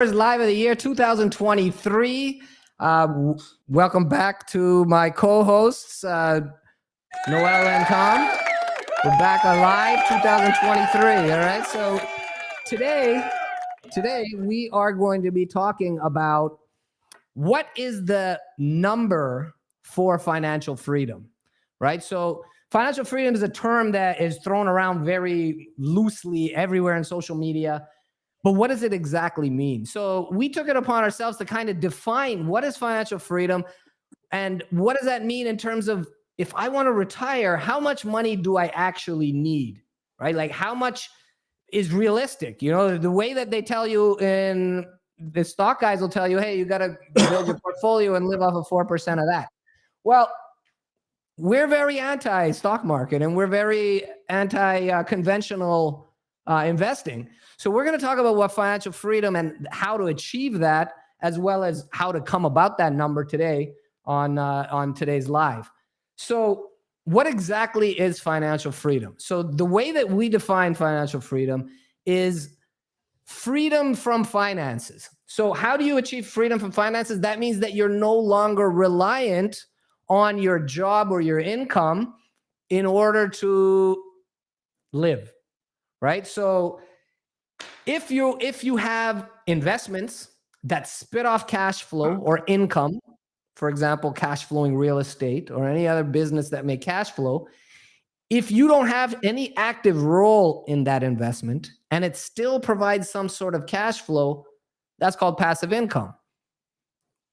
Live of the year 2023. Welcome back to my co-hosts, Noel and Tom. We're back on live 2023. All right. So today we are going to be talking about what is the number for financial freedom, right? So financial freedom is a term that is thrown around very loosely everywhere in social media. But what does it exactly mean? So we took it upon ourselves to kind of define what is financial freedom and what does that mean in terms of if I want to retire, how much money do I actually need, right? Like how much is realistic? You know, the way that they tell you in the stock guys will tell you, hey, you got to build your portfolio and live off of 4% of that. Well, we're very anti-stock market and we're very anti-conventional investing. So we're going to talk about what financial freedom and how to achieve that, as well as how to come about that number today on today's live. So what exactly is financial freedom? So the way that we define financial freedom is freedom from finances. So how do you achieve freedom from finances? That means that you're no longer reliant on your job or your income in order to live, right? So if you have investments that spit off cash flow or income, for example, cash flowing real estate or any other business that make cash flow, if you don't have any active role in that investment and it still provides some sort of cash flow, that's called passive income.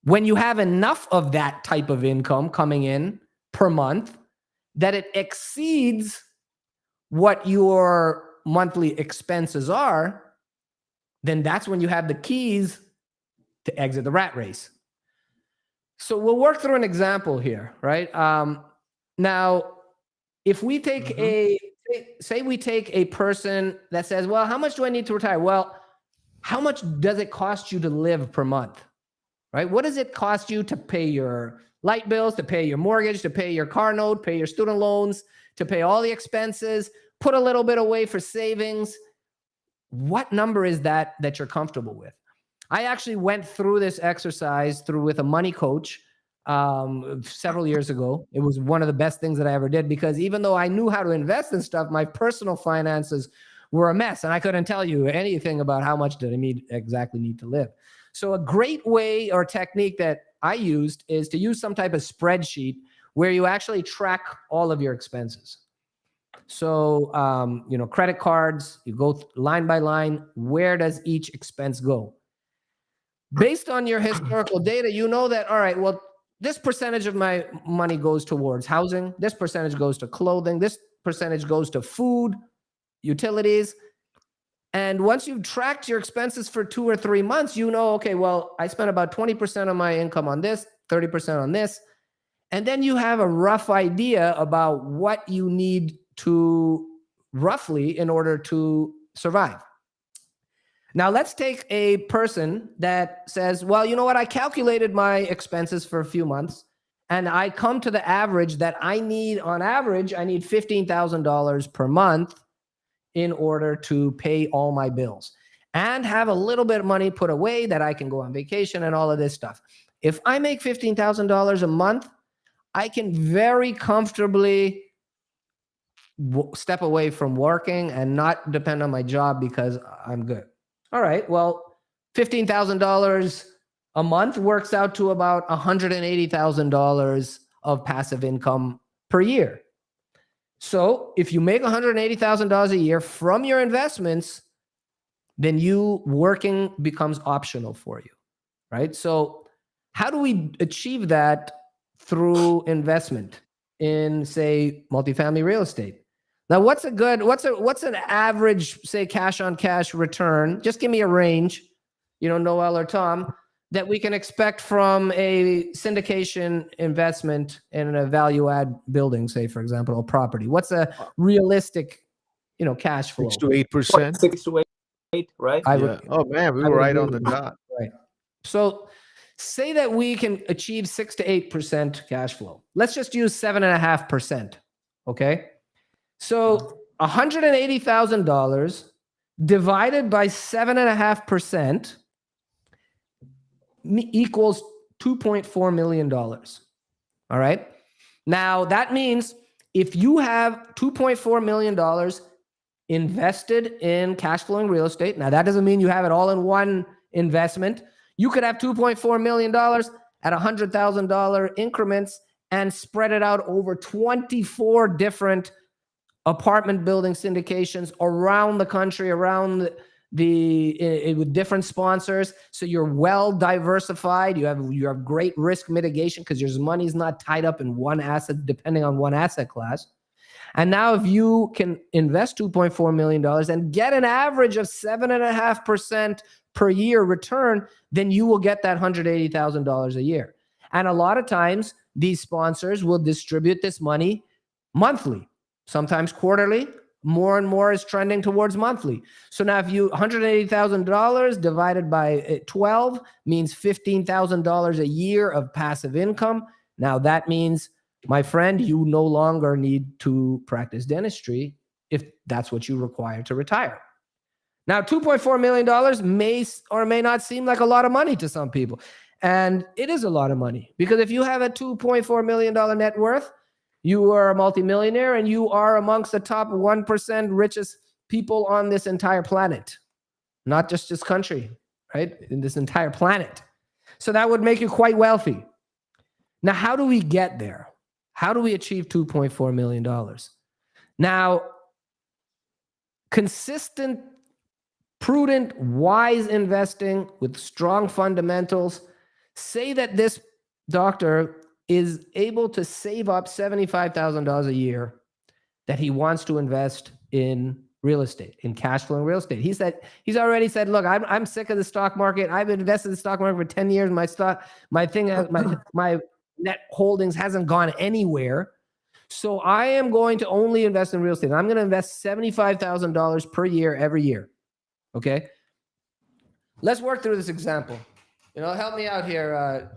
When you have enough of that type of income coming in per month that it exceeds what your monthly expenses are, then that's when you have the keys to exit the rat race. So we'll work through an example here, right? Now, if we take say we take a person that says, well, how much do I need to retire? Well, how much does it cost you to live per month, right? What does it cost you to pay your light bills, to pay your mortgage, to pay your car note, pay your student loans, to pay all the expenses, put a little bit away for savings? What number is that you're comfortable with? I actually went through this exercise with a money coach several years ago. It was one of the best things that I ever did, because even though I knew how to invest in stuff, my personal finances were a mess and I couldn't tell you anything about how much did I exactly need to live. So a great way or technique that I used is to use some type of spreadsheet where you actually track all of your expenses. So, credit cards, you go line by line, where does each expense go? Based on your historical data, you know that, all right, well, this percentage of my money goes towards housing, this percentage goes to clothing, this percentage goes to food, utilities. And once you've tracked your expenses for 2 or 3 months, you know, okay, well, I spent about 20% of my income on this, 30% on this. And then you have a rough idea about what you need to roughly in order to survive. Now, let's take a person that says, well, you know what? I calculated my expenses for a few months and I come to the average that I need, on average, I need $15,000 per month in order to pay all my bills and have a little bit of money put away that I can go on vacation and all of this stuff. If I make $15,000 a month, I can very comfortably step away from working and not depend on my job because I'm good. All right, well, $15,000 a month works out to about $180,000 of passive income per year. So if you make $180,000 a year from your investments, then you working becomes optional for you, right? So how do we achieve that? Through investment in, say, multifamily real estate. Now, what's an average, say, cash on cash return? Just give me a range, Noel or Tom, that we can expect from a syndication investment in a value add building, say, for example, a property. What's a realistic, cash flow? 6 to 8%. 6 to 8, right? Yeah. Oh man, we were right on the dot. Right. So say that we can achieve 6 to 8% cash flow. Let's just use 7.5%. Okay. So $180,000 divided by 7.5%, equals $2.4 million. All right. Now, that means if you have $2.4 million invested in cash flowing real estate, now that doesn't mean you have it all in one investment. You could have $2.4 million at $100,000 increments and spread it out over 24 different apartment building syndications around the country, around with different sponsors. So you're well diversified. You have great risk mitigation because your money is not tied up in one asset, depending on one asset class. And now if you can invest $2.4 million and get an average of 7.5% per year return, then you will get that $180,000 a year. And a lot of times these sponsors will distribute this money monthly, sometimes quarterly. More and more is trending towards monthly. So now if you $180,000 divided by 12 means $15,000 a year of passive income. Now that means, my friend, you no longer need to practice dentistry if that's what you require to retire. Now, $2.4 million may or may not seem like a lot of money to some people. And it is a lot of money because if you have a $2.4 million net worth, you are a multimillionaire and you are amongst the top 1% richest people on this entire planet, not just this country, right? In this entire planet. So that would make you quite wealthy. Now, how do we get there? How do we achieve $2.4 million? Now, consistent, prudent, wise investing with strong fundamentals. Say that this doctor is able to save up $75,000 a year that he wants to invest in real estate, in cash flowing real estate. He's already said, look, I'm sick of the stock market. I've invested in the stock market for 10 years. My net holdings hasn't gone anywhere. So I am going to only invest in real estate. I'm going to invest $75,000 per year, every year. Okay. Let's work through this example. Help me out here,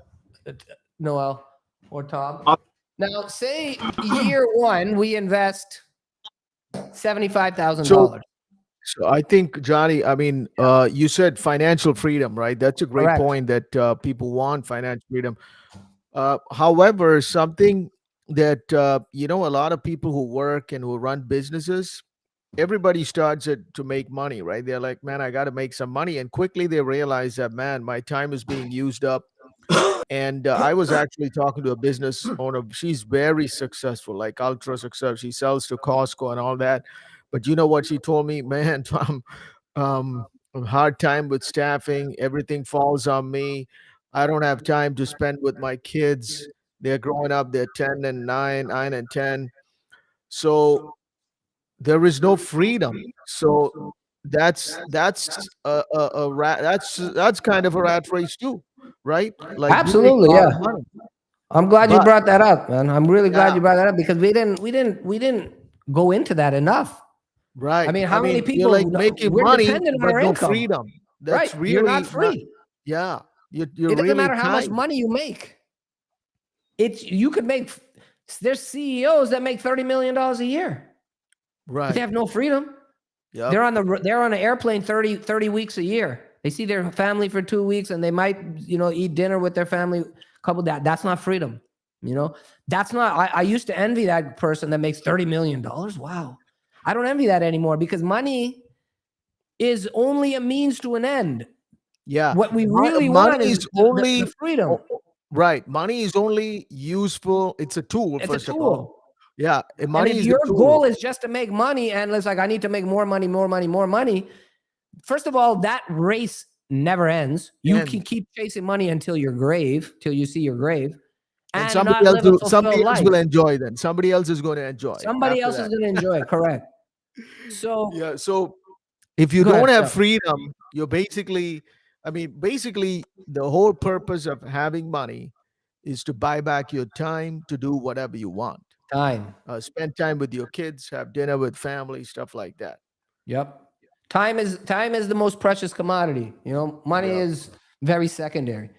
Noel or Tom. Now, say year one, we invest $75,000. So I think, Johnny, you said financial freedom, right? That's a great Correct. point that people want financial freedom. However, something that, a lot of people who work and who run businesses, everybody starts to make money, right? They're like, man, I got to make some money. And quickly they realize that, man, my time is being used up. And I was actually talking to a business owner. She's very successful, like ultra successful. She sells to Costco and all that. But you know what she told me? Man, Tom, a hard time with staffing. Everything falls on me. I don't have time to spend with my kids. They're growing up. They're 10 and 9 and 10. So there is no freedom. So that's a rat. That's kind of a rat race too, right? Like you make Absolutely, a lot yeah. of money, I'm glad you but brought that up, man. I'm really glad yeah, you brought that up because we didn't go into that enough. right. I mean, I how many mean, you're people like making we're money, dependent on but our no income, freedom. right? That's You're not really not. free. Yeah, you're It doesn't really matter how much tied. money you make. You could make. There's CEOs that make $30 million a year. But Right. they have no freedom. Yep. They're on an airplane 30 weeks a year. They see their family for 2 weeks and they might, eat dinner with their family. That's not freedom. That's not, I used to envy that person that makes $30 million. Wow. I don't envy that anymore because money is only a means to an end. Yeah. What we Mon- really money want is is the only freedom. right. Money is only useful. It's a tool, It's a first of all. tool. Yeah, And money if is your the tool. goal is just to make money and it's like, I need to make more money, first of all, that race never ends. You can keep chasing money until your grave, till you see your grave, and somebody not else live a will, fulfilled somebody else life. will enjoy then. Somebody else is going to enjoy Somebody after else is that. going to enjoy it. Correct. So Yeah. So if you go don't ahead. have Steph. freedom, you're basically the whole purpose of having money is to buy back your time to do whatever you want. Time. Spend time with your kids, have dinner with family, stuff like that. Yep. Time is the most precious commodity. Money Yeah. is very secondary.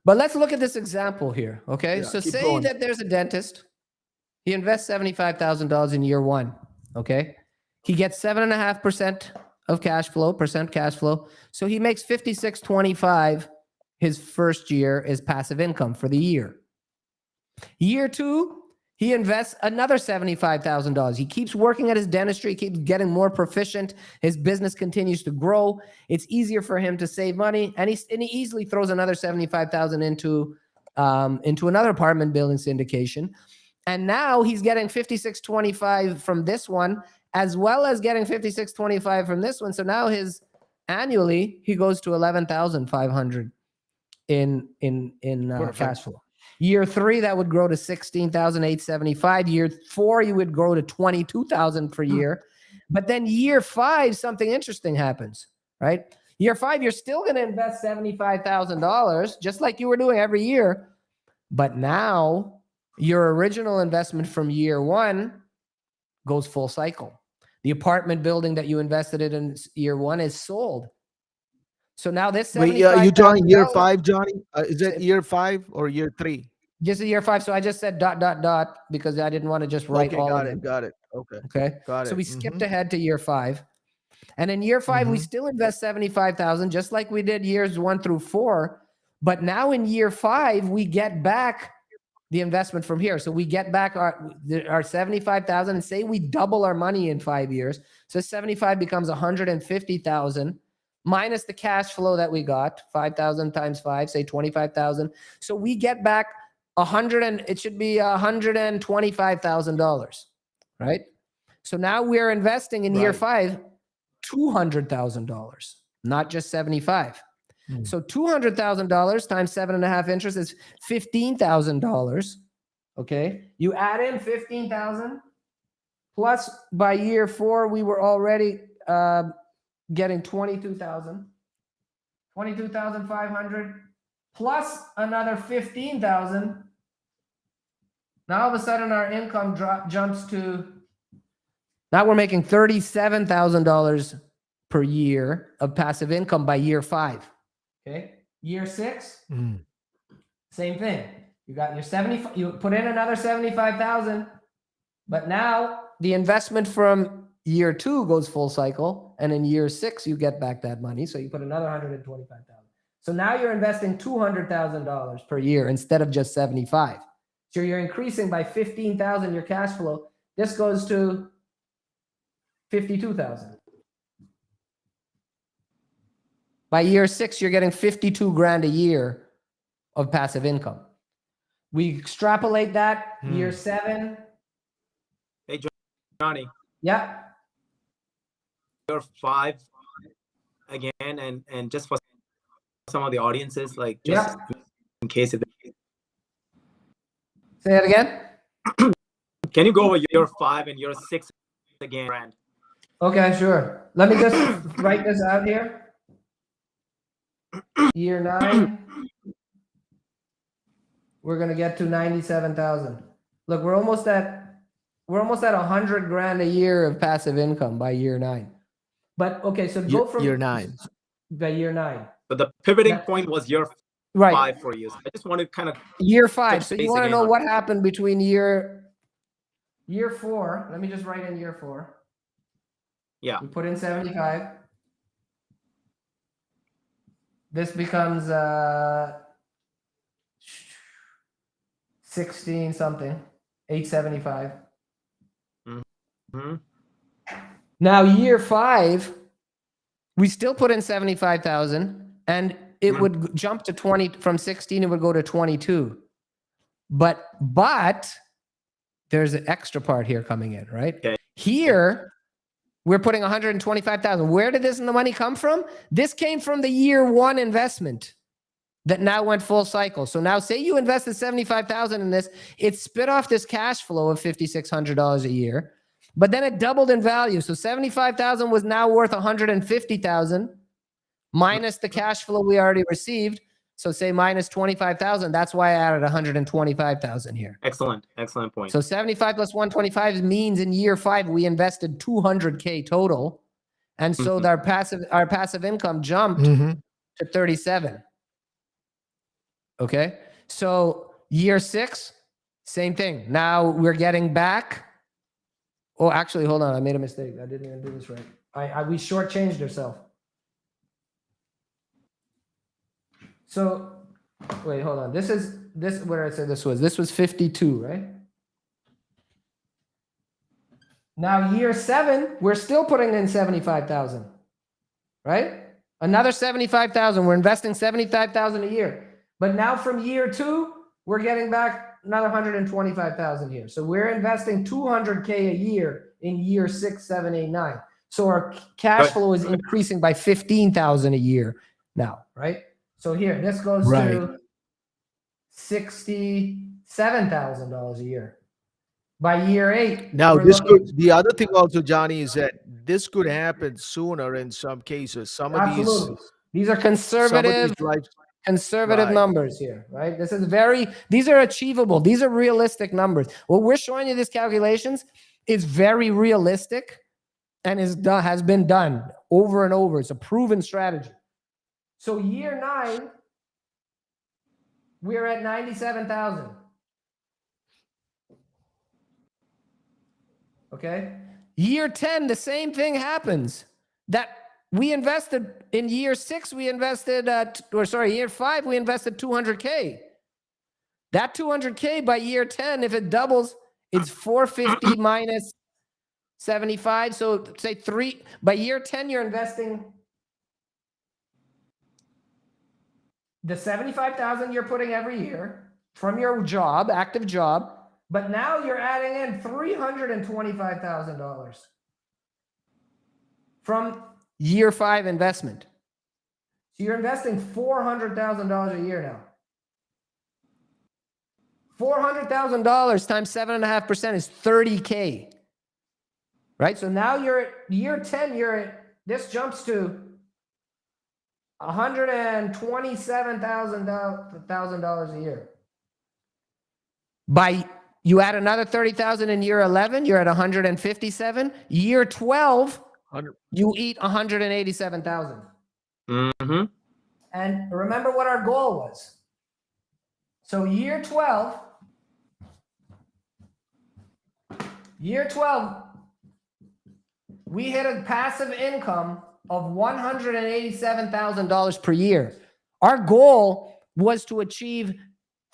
But let's look at this example here. Okay. Yeah. So Keep say going. that there's a dentist. He invests $75,000 in year one. Okay. He gets 7.5% of cash flow. So he makes $56.25 his first year is passive income for the year. Year 2, he invests another $75,000. He keeps working at his dentistry, keeps getting more proficient. His business continues to grow. It's easier for him to save money, and he easily throws another $75,000 into another apartment building syndication. And now he's getting $56.25 from this one, as well as getting $56.25 from this one. So now his annually he goes to $11,500 in cash flow. Year 3, that would grow to $16,875. Year 4, you would grow to $22,000 per year. But then year 5, something interesting happens, right? Year 5, you're still going to invest $75,000, just like you were doing every year. But now your original investment from year 1 goes full cycle. The apartment building that you invested in year 1 is sold. So now this $75,000. You talking year 5, Johnny? Is it year 5 or year 3? Just a year 5. So I just said ... because I didn't want to just write all of them. Got it. Okay. Got it. So we skipped ahead to year 5. And in year 5, we still invest $75,000, just like we did years 1 through 4. But now in year 5, we get back the investment from here. So we get back our $75,000, and say we double our money in 5 years. So 75 becomes $150,000 minus the cash flow that we got, 5,000 times 5, say 25,000. So we get back it should be $125,000, right? So now we're investing in year 5 $200,000, not just 75. So $200,000 times 7.5 interest is $15,000. Okay, you add in 15,000 plus by year 4 we were already getting 22,500 plus another 15,000. Now all of a sudden our income jumps to, now we're making $37,000 per year of passive income by year 5. Okay, year 6, same thing. You got your 70. You put in another 75,000, but now the investment from year 2 goes full cycle, and in year 6 you get back that money. So you put another 125,000. So now you're investing $200,000 per year instead of just 75. So you're increasing by 15,000 your cash flow. This goes to 52,000. By year 6, you're getting 52 grand a year of passive income. We extrapolate that year 7. Hey, Johnny. Yeah. Year 5 again, and just for some of the audiences, like just in case if say that again. Can you go over year 5 and year 6 again, Brand? Okay, sure. Let me just write this out here. Year 9, we're gonna get to 97,000. Look, we're almost at 100 grand a year of passive income by year 9. But okay, so go from year 9. By year 9. But the pivoting point was year 5 for you. So I just want to kind of year 5. So you want to know what happened between year 4. Let me just write in year 4. Yeah. We put in 75. This becomes 16 something, 875. Now year 5, we still put in 75,000, and it would jump to 20 from 16. It would go to 22. But there's an extra part here coming in, right? Okay. Here, we're putting 125,000. Where did this money come from? This came from the year 1 investment that now went full cycle. So now say you invested 75,000 in this, it spit off this cash flow of $5,600 a year, but then it doubled in value. So 75,000 was now worth 150,000 minus the cash flow we already received. So say minus 25,000. That's why I added 125,000 here. Excellent point. So 75 plus 125 means in year 5 we invested 200K total, and so our passive income jumped to 37. Okay, so year 6, same thing. Now we're getting back. Oh, actually, hold on. I made a mistake. I didn't even do this right. We shortchanged ourselves. So wait, hold on. This where I said this was 52, right? Now year 7, we're still putting in 75,000, right? Another 75,000. We're investing 75,000 a year. But now from year 2, we're getting back another 125,000 here. So we're investing 200K a year in year 6, 7, 8, 9. So our cash flow is increasing by 15,000 a year now, right? So here, this goes to $67,000 a year. By year 8. Now, the other thing also, Jonny, is that this could happen sooner in some cases. Some of these are conservative numbers here, right? These are achievable. These are realistic numbers. What we're showing you, these calculations, is very realistic and has been done over and over. It's a proven strategy. So year 9, we're at 97,000. Okay. Year 10, the same thing happens. That we invested in year 6, year 5, we invested 200K. That 200K by year 10, if it doubles, it's 450 minus 75. So say 3, by year 10, you're investing the 75,000 you're putting every year from your job, active job. But now you're adding in $325,000 from year 5 investment. So you're investing $400,000 a year now. $400,000 times 7.5% is 30K. Right? So now you're at year 10, this jumps to $127,000 a year. You add another 30,000 in year 11, you're at 157. Year 12, you eat 187,000. Mm-hmm. And remember what our goal was. So year 12, we hit a passive income of $187,000 per year. Our goal was to achieve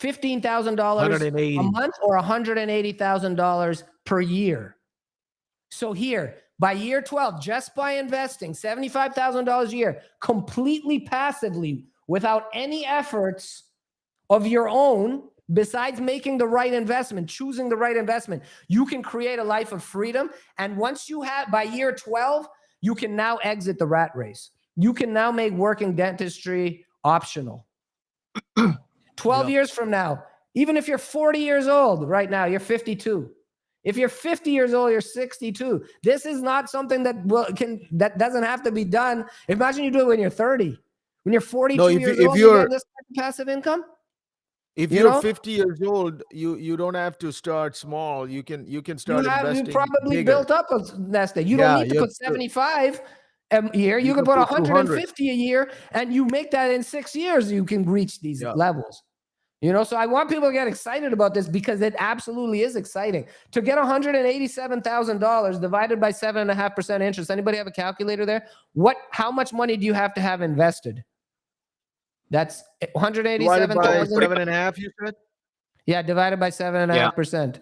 $15,000 a month or $180,000 per year. So here, by year 12, just by investing $75,000 a year, completely passively, without any efforts of your own, besides making the right investment, choosing the right investment, you can create a life of freedom. And once you have, by year 12, you can now exit the rat race. You can now make working dentistry optional. 12 years from now, even if you're 40 years old right now, you're 52. If you're 50 years old, you're 62. This is not something that doesn't have to be done. Imagine you do it when you're 30. When you're 42 years old, you get this type of passive income. If you're 50 years old, you don't have to start small. You can start investing. You probably bigger. built up a nest egg. You don't need to put 75 a year. You can put 150 a year, and you make that in 6 years. You can reach these levels. So I want people to get excited about this because it absolutely is exciting. To get $187,000 divided by 7.5% interest. Anybody have a calculator there? How much money do you have to have invested? That's 187,000. Divided by 7.5, you said? Yeah, divided by 7.5%.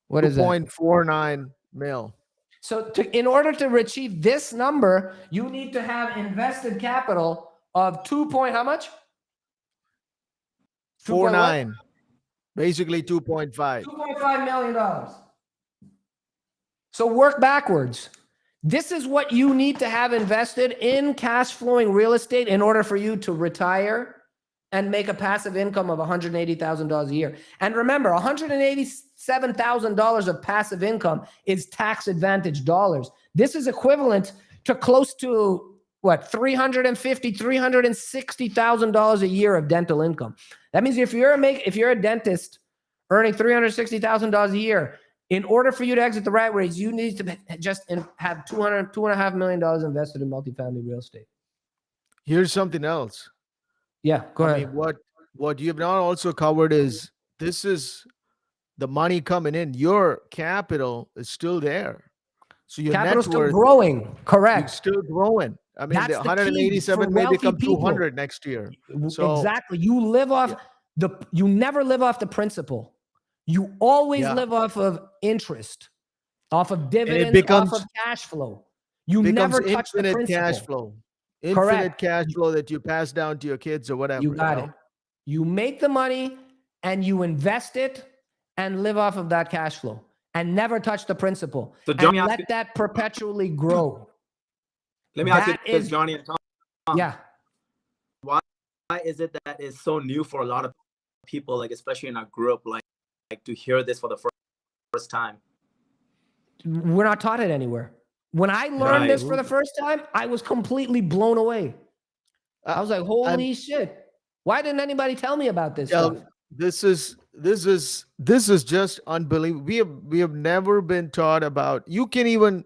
What is that? 2.49 mil. So in order to achieve this number, you need to have invested capital of how much? 4.9. Basically 2.5. $2.5 million. So work backwards. This is what you need to have invested in cash flowing real estate in order for you to retire and make a passive income of $180,000 a year. And remember, $187,000 of passive income is tax advantage dollars. This is equivalent to close to $350,000, $360,000 a year of dental income. That means if you're a dentist earning $360,000 a year, in order for you to exit the rat race, you need to just have $2.5 million invested in multifamily real estate. Here's something else. Yeah, go ahead. I mean, what you have not also covered is this is the money coming in. Your capital is still there. So your capital's net worth still growing. Correct. It's still growing. I mean, the That's the key for 187 may wealthy become people. 200 next year. So Exactly. You live off you never live off the principal. You always live off of interest, off of dividends, becomes- off of cash flow. You becomes never touch the infinite principal. cash flow. Infinite Correct. cash flow that you pass down to your kids or whatever. You got know? it. You make the money and you invest it and live off of that cash flow and never touch the principal. So And Johnny, let that perpetually grow. let me ask you That this, is- Johnny and Tom. Yeah. Why is it that is so new for a lot of people, like especially in our group, like to hear this for the first time? We're not taught it anywhere. When I learned this for the first time, I was completely blown away. I was like, holy shit. Why didn't anybody tell me about this stuff? This is just unbelievable. We have never been taught about. You can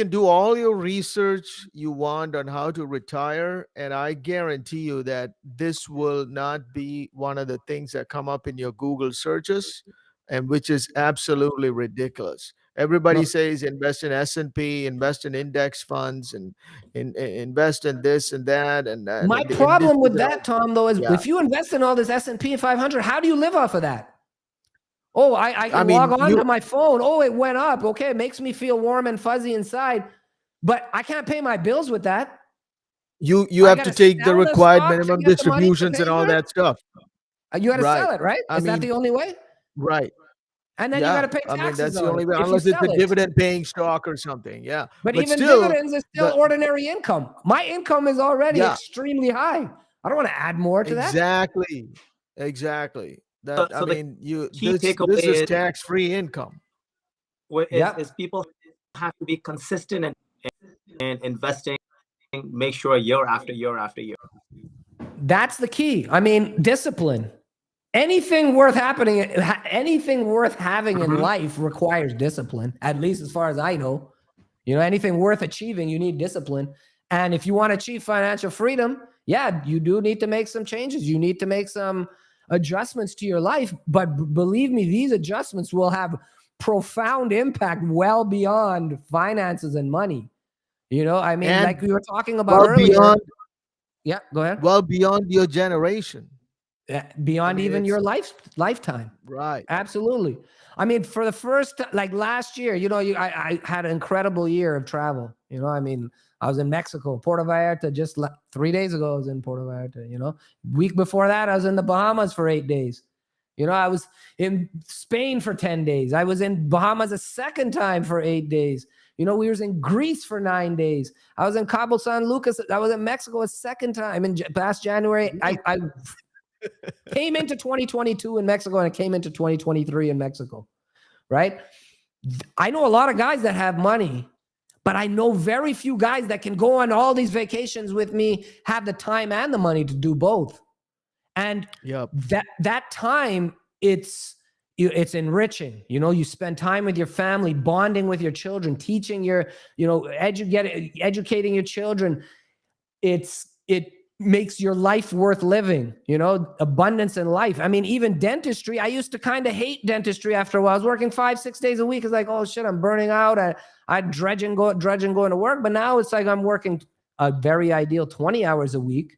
do all your research you want on how to retire, and I guarantee you that this will not be one of the things that come up in your Google searches, and which is absolutely ridiculous. Everybody says invest in S&P, invest in index funds, and invest in this and that. And my problem with that, Tom, though, is if you invest in all this S&P 500, how do you live off of that? Oh, I can log on to my phone. Oh, it went up. Okay, it makes me feel warm and fuzzy inside, but I can't pay my bills with that. You have to take the required minimum distributions and all that stuff. You got to sell it, right? Is that the only way? Right. And then you got to pay taxes. I mean, that's the only way, unless it's a dividend-paying stock or something. Yeah. But even still, dividends is still ordinary income. My income is already extremely high. I don't want to add more to that. Exactly. So I mean, this is tax-free income. Is people have to be consistent and investing, make sure year after year after year. That's the key. I mean, discipline. Anything worth having in life requires discipline, at least as far as I know. You know, anything worth achieving, you need discipline. And if you want to achieve financial freedom, you do need to make some changes. You need to make some adjustments to your life. But believe me, these adjustments will have profound impact well beyond finances and money. You know, I mean, like we were talking about earlier. Go ahead. Well beyond your generation. Beyond even your lifetime. Right. Absolutely. I mean, for the first, like last year, you know, I had an incredible year of travel. You know, I mean, I was in Mexico, Puerto Vallarta, just 3 days ago, I was in Puerto Vallarta, you know. Week before that, I was in the Bahamas for 8 days. You know, I was in Spain for 10 days. I was in Bahamas a second time for 8 days. You know, we was in Greece for 9 days. I was in Cabo San Lucas. I was in Mexico a second time in past January. I came into 2022 in Mexico and I came into 2023 in Mexico, right? I know a lot of guys that have money, but I know very few guys that can go on all these vacations with me, have the time and the money to do both. And that time, it's enriching. You know, you spend time with your family, bonding with your children, teaching your, you know, educating your children. It makes your life worth living, you know, abundance in life. I mean, even dentistry, I used to kind of hate dentistry after a while. I was working 5-6 days a week. It's like, oh shit, I'm burning out. I'd drudging going to work. But now it's like I'm working a very ideal 20 hours a week.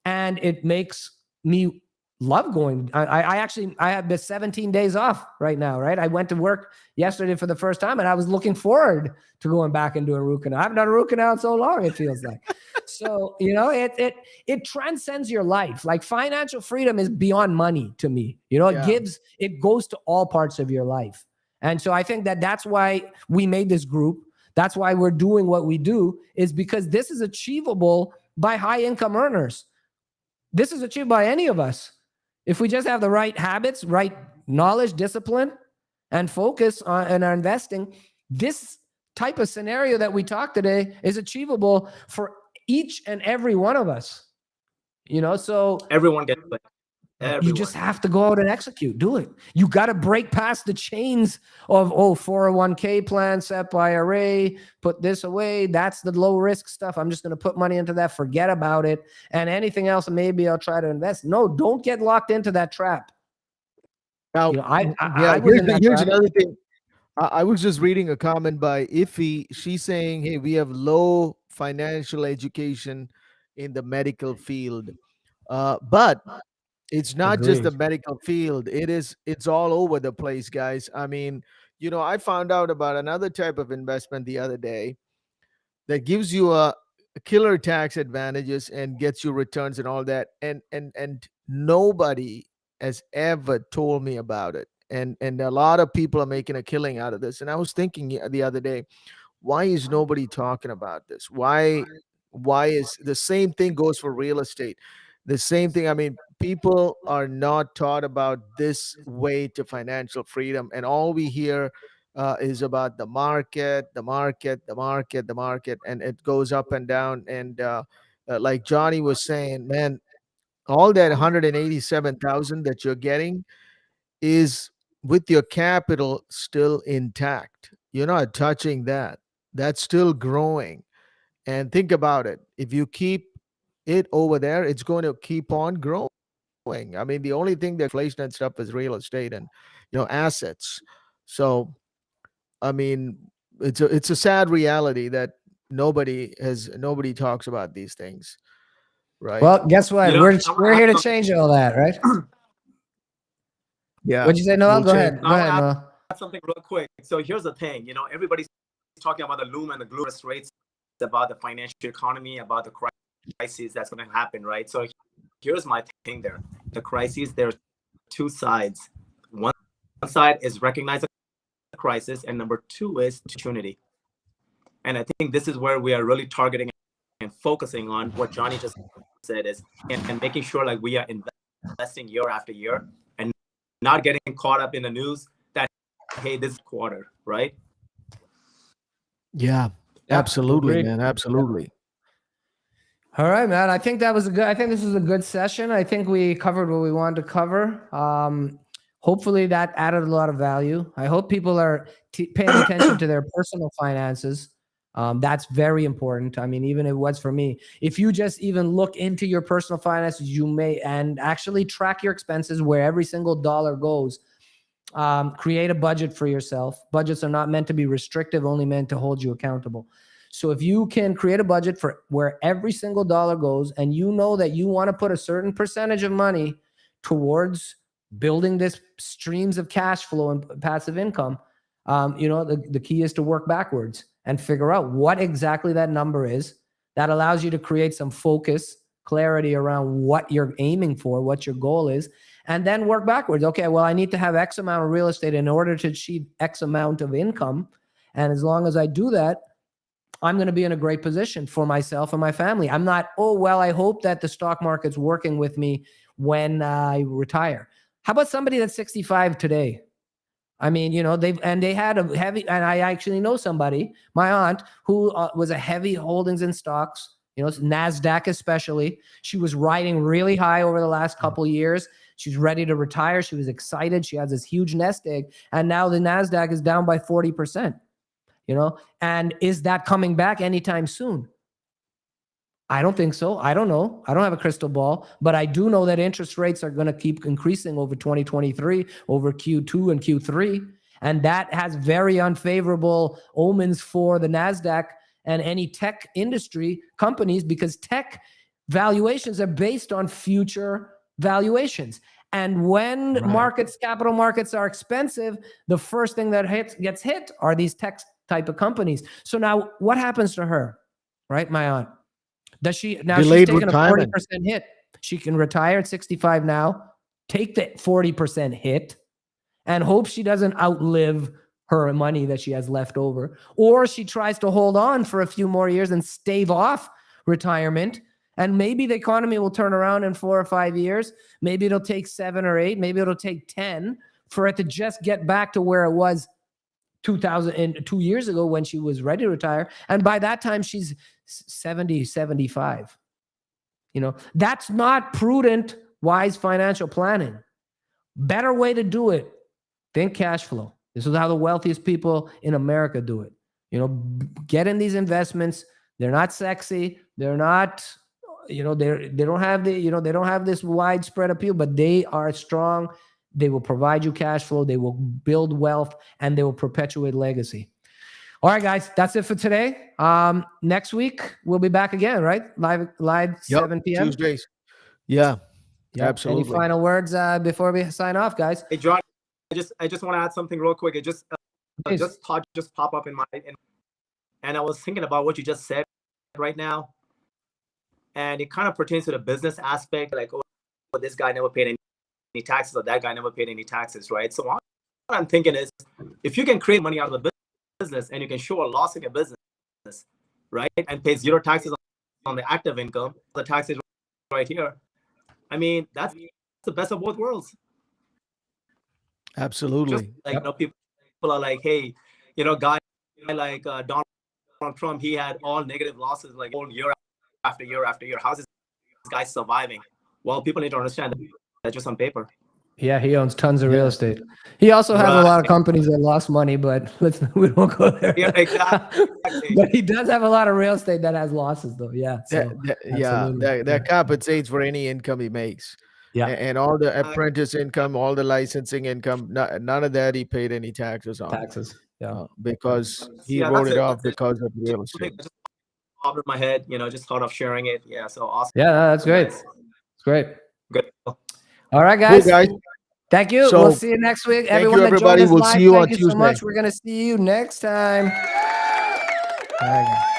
And it makes me love going. I have the 17 days off right now, right? I went to work yesterday for the first time and I was looking forward to going back and doing root canal. I haven't done a root canal in so long, it feels like. So, you know, it transcends your life. Like financial freedom is beyond money to me. You know, it goes to all parts of your life. And so I think that's why we made this group. That's why we're doing what we do, is because this is achievable by high income earners. This is achieved by any of us. If we just have the right habits, right knowledge, discipline, and focus on our investing, this type of scenario that we talked today is achievable for each and every one of us. You know, so everyone gets it. You just have to go out and execute. Do it. You got to break past the chains of 401k plan, SEP IRA, put this away. That's the low risk stuff. I'm just going to put money into that. Forget about it. And anything else, maybe I'll try to invest. No, don't get locked into that trap. Now, you know, I was in that here's trap. another thing. I was just reading a comment by Iffy. She's saying, hey, we have low financial education in the medical field. But it's not just the Agreed. medical field. It's all over the place, guys. I mean, I found out about another type of investment the other day that gives you a killer tax advantages and gets you returns and all that. And nobody has ever told me about it. And a lot of people are making a killing out of this. And I was thinking the other day, why is nobody talking about this? Why is the same thing goes for real estate? The same thing. I mean, people are not taught about this way to financial freedom, and all we hear is about the market, the market, the market, the market, and it goes up and down. And like Johnny was saying, man, all that 187,000 that you're getting is with your capital still intact. You're not touching that. That's still growing. And think about it. If you keep it over there, it's going to keep on growing. I mean, the only thing that inflation and stuff is real estate and assets. So, I mean, it's a sad reality that nobody talks about these things, right? Well, guess what? You know, We're here to change all that, right? Yeah. What'd you say, Noel? We'll Go change. ahead. Go ahead, Noel. something real quick. So here's the thing, everybody's talking about the loom and the gloom rates, about the financial economy, about the crisis that's going to happen, right? So here's my thing there. The crises, there's two sides. One side is recognize the crisis, and number two is opportunity. And I think this is where we are really targeting and focusing on what Jonny just said is, and making sure like we are investing year after year and not getting caught up in the news that, hey, this quarter, right? Yeah, absolutely, agreed. man. Absolutely. All right, man. I think this was a good session. I think we covered what we wanted to cover. Hopefully that added a lot of value. I hope people are paying attention to their personal finances. That's very important. I mean, even if it was for me, if you just even look into your personal finances, and actually track your expenses where every single dollar goes. Create a budget for yourself. Budgets are not meant to be restrictive, only meant to hold you accountable. So if you can create a budget for where every single dollar goes, and you know that you want to put a certain percentage of money towards building this streams of cash flow and passive income, the key is to work backwards and figure out what exactly that number is. That allows you to create some focus, clarity around what you're aiming for, what your goal is, and then work backwards. Okay, well, I need to have X amount of real estate in order to achieve X amount of income. And as long as I do that, I'm going to be in a great position for myself and my family. I'm not, I hope that the stock market's working with me when I retire. How about somebody that's 65 today? I mean, they had a heavy, and I actually know somebody, my aunt, who was a heavy holdings in stocks, NASDAQ especially. She was riding really high over the last couple of years. She's ready to retire. She was excited. She has this huge nest egg. And now the NASDAQ is down by 40%, and is that coming back anytime soon? I don't think so. I don't know. I don't have a crystal ball, but I do know that interest rates are going to keep increasing over 2023, over Q2 and Q3. And that has very unfavorable omens for the NASDAQ and any tech industry companies, because tech valuations are based on future valuations. And when capital markets are expensive, the first thing that gets hit are these tech type of companies. So now what happens to her, right? My aunt. She's taking a 40% hit. She can retire at 65 now, take the 40% hit, and hope she doesn't outlive her money that she has left over. Or she tries to hold on for a few more years and stave off retirement. And maybe the economy will turn around in 4 or 5 years. Maybe it'll take 7 or 8. Maybe it'll take 10 for it to just get back to where it was 2 years ago when she was ready to retire. And by that time, she's 70, 75. That's not prudent, wise financial planning. Better way to do it, think cash flow. This is how the wealthiest people in America do it. Get in these investments. They're not sexy. They're not, they don't have they don't have this widespread appeal, but they are strong. They will provide you cash flow. They will build wealth, and they will perpetuate legacy. All right, guys, that's it for today. Next week we'll be back again, right? Live 7 p.m. Tuesdays. Yeah, Yep. absolutely. Any final words before we sign off, guys? Hey, John, I just want to add something real quick. It just Please. thought just pop up and I was thinking about what you just said right now, and it kind of pertains to the business aspect. Like, oh, this guy never paid any taxes, or that guy never paid any taxes, right? So what I'm thinking is, if you can create money out of the business and you can show a loss in your business, right, and pay zero taxes on the active income, the taxes right here. I mean, that's the best of both worlds. Absolutely. Just like, people are like, hey, guy like Donald Trump, he had all negative losses like all year after year after year. How's this guy surviving? Well, people need to understand that that's just on paper. Yeah, he owns tons of real estate. He also has a lot of companies that lost money, but we won't go there. Yeah, exactly. But he does have a lot of real estate that has losses, though. Yeah. So, that compensates for any income he makes. Yeah. And all the apprentice income, all the licensing income, none of that he paid any taxes on. Yeah. Because he wrote it off because of real estate. Just popped in my head, just thought of sharing it. Yeah, so awesome. Yeah, that's great. It's great. Good. All right, guys. Cool, guys. Thank you. So, we'll see you next week. Thank Everyone you, that joined everybody. us We'll live, see you on thank you so Tuesday. much. We're going to see you next time. All right, guys.